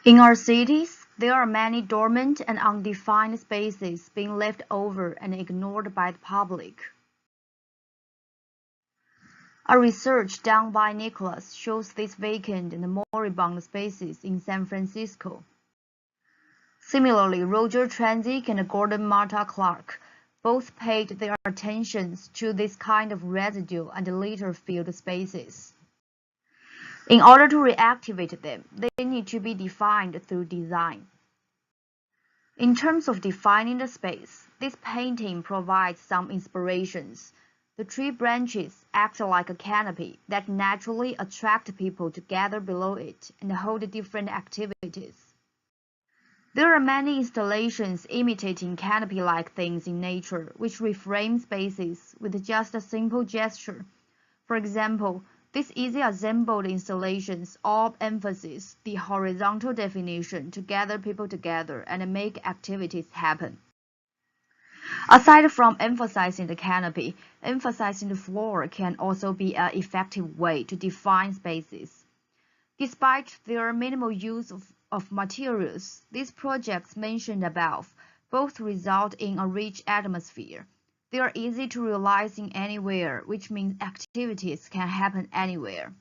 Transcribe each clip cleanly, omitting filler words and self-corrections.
In our cities, there are many dormant and undefined spaces being left over and ignored by the public. A research done by Nicholas shows these vacant and moribund spaces in San Francisco. Similarly, Roger Tranzik and Gordon Marta Clark both paid their attentions to this kind of residue and later filled spaces. In order to reactivate them, they need to be defined through design. In terms of defining the space, this painting provides some inspirations. The tree branches act like a canopy that naturally attract people to gather below it and hold different activities. There are many installations imitating canopy-like things in nature, which reframe spaces with just a simple gesture. For example, these easily assembled installations all emphasize the horizontal definition to gather people together and make activities happen. Aside from emphasizing the canopy, emphasizing the floor can also be an effective way to define spaces. Despite their minimal use of materials, these projects mentioned above both result in a rich atmosphere. They are easy to realize in anywhere, which means activities can happen anywhere.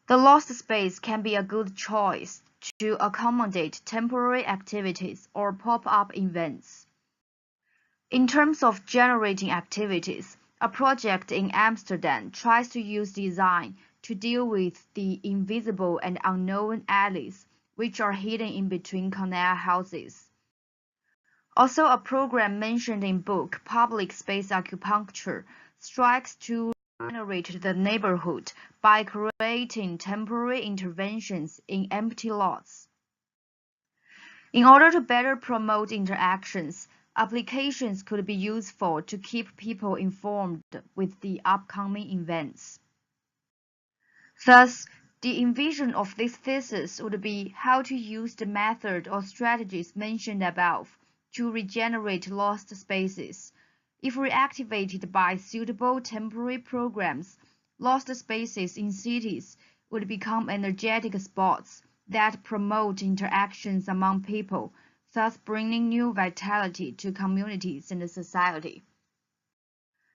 The lost space can be a good choice to accommodate temporary activities or pop-up events. In terms of generating activities, a project in Amsterdam tries to use design to deal with the invisible and unknown alleys, which are hidden in between canal houses. Also, a program mentioned in book Public Space Acupuncture strikes to regenerate the neighborhood by creating temporary interventions in empty lots. In order to better promote interactions, applications could be useful to keep people informed with the upcoming events. Thus, the envision of this thesis would be how to use the method or strategies mentioned above to regenerate lost spaces. If reactivated by suitable temporary programs, lost spaces in cities would become energetic spots that promote interactions among people, thus bringing new vitality to communities and society.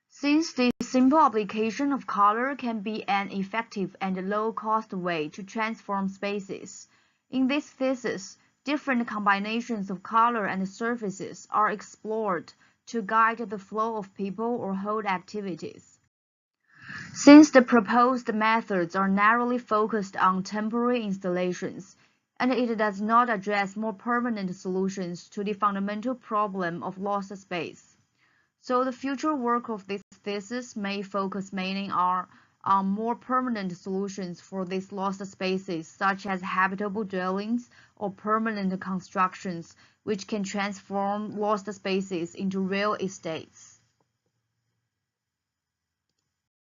Since the simple application of color can be an effective and low-cost way to transform spaces, in this thesis, different combinations of color and surfaces are explored to guide the flow of people or hold activities. Since the proposed methods are narrowly focused on temporary installations, and it does not address more permanent solutions to the fundamental problem of lost space, so the future work of this thesis may focus mainly on more permanent solutions for these lost spaces, such as habitable dwellings or permanent constructions, which can transform lost spaces into real estates.